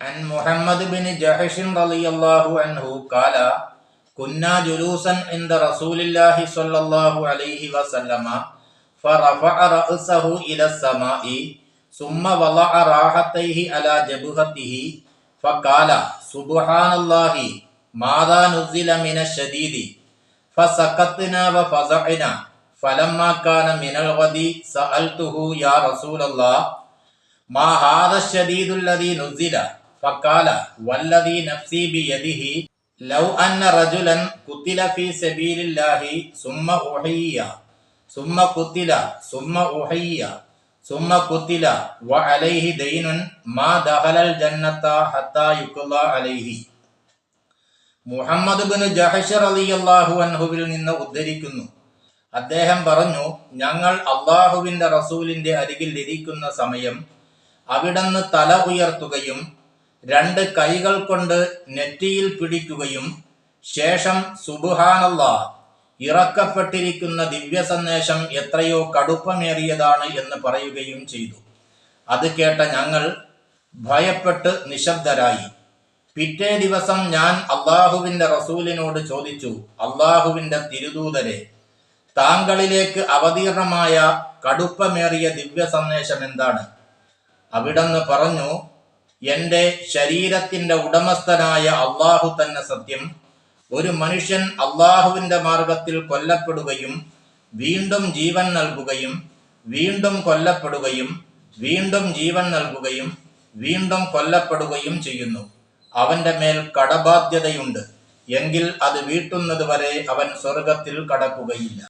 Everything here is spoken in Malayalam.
عن محمد بن جحش رضي الله عنه قال كنا جلوسا عند رسول الله صلى الله عليه وسلم فرفع رأسه إلى السماء ثم وضع راحتيه على جبهته فقال سبحان الله ماذا نزل من الشديد فسكتنا وفزعنا فلما كان من الغد سألته يا رسول الله ما هذا الشديد الذي نزل فقال والذي نفسي بيده لو أن رجلا قتل في سبيل الله ثم أحيي ثم قتل ثم أحيي ثم قتل وعليه دين ما دخل الجنة حتى يقضى عليه. മുഹമ്മദ് ബിൻ ജഹ്ഷ് റളിയല്ലാഹു അൻഹുവിൽ നിന്ന് ഉദ്ധരിക്കുന്നു. അദ്ദേഹം പറഞ്ഞു, ഞങ്ങൾ അള്ളാഹുവിന്റെ റസൂലിന്റെ അരികിൽ ഇരിക്കുന്ന സമയം അവിടുന്ന് തല ഉയർത്തുകയും രണ്ട് കൈകൾ കൊണ്ട് നെറ്റിയിൽ പിടിക്കുകയും ശേഷം സുബ്ഹാനല്ലാഹ്, ഇറക്കപ്പെട്ടിരിക്കുന്ന ദിവ്യ സന്ദേശം എത്രയോ കടുപ്പമേറിയതാണ് എന്ന് പറയുകയും ചെയ്തു. അത് കേട്ട ഞങ്ങൾ ഭയപ്പെട്ട് നിശബ്ദരായി. പിറ്റേ ദിവസം ഞാൻ അള്ളാഹുവിന്റെ റസൂലിനോട് ചോദിച്ചു, അള്ളാഹുവിന്റെ തിരുദൂതരെ, താങ്കളിലേക്ക് അവതീർണമായ കടുപ്പമേറിയ ദിവ്യ സന്ദേശം എന്താണ്? അവിടുന്ന് പറഞ്ഞു, എന്റെ ശരീരത്തിന്റെ ഉടമസ്ഥനായ അള്ളാഹു തന്നെ സത്യം. ഒരു മനുഷ്യൻ അള്ളാഹുവിന്റെ മാർഗത്തിൽ കൊല്ലപ്പെടുകയും വീണ്ടും ജീവൻ നൽകുകയും വീണ്ടും കൊല്ലപ്പെടുകയും വീണ്ടും ജീവൻ നൽകുകയും വീണ്ടും കൊല്ലപ്പെടുകയും ചെയ്യുന്നു. അവന്റെ മേൽ കടബാധ്യതയുണ്ട്. എങ്കിൽ അത് വീട്ടുന്നത് വരെ അവൻ സ്വർഗത്തിൽ കടക്കുകയില്ല.